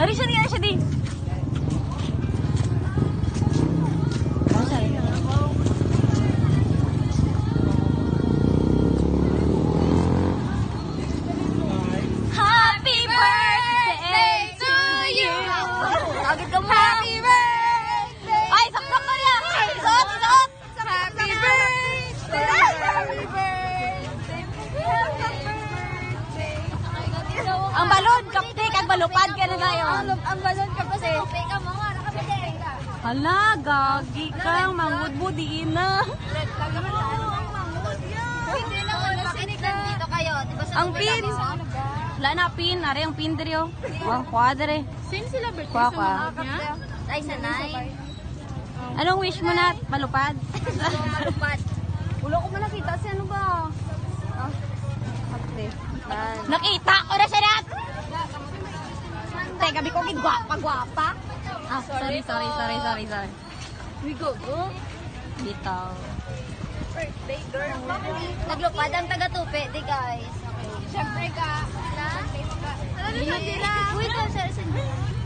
Ari siya di. Happy birthday to you. Agad ka mo. Happy birthday. Ay, sakto ko niya. Suot. Happy birthday. Happy birthday. Ang balon, kapte, kag balupad ka na tayo. Ang balon ka pa sa tupay ka mo, nakapagay ka. Hala, gagi ka, mangud-budi na. Hindi lang wala siniklan dito kayo. Di ba sa Ang pin. Wala na pin, ari ang pin diri oh. Wow, kwadre. Same sila birthday Kwa, sa kwa. mga niya? Ay, sanay. Anong wish mo na? Malupad? Malupad. Ulo ko man nakita si ano ba? Nakita ko na siya nat! Teka, gabi ko gwapa. Ah, sorry. We go. Dito. Birthday girl. Naglupad ang taga-tupi, di guys. Siyempre ka. Ano nila? Uy, ka sa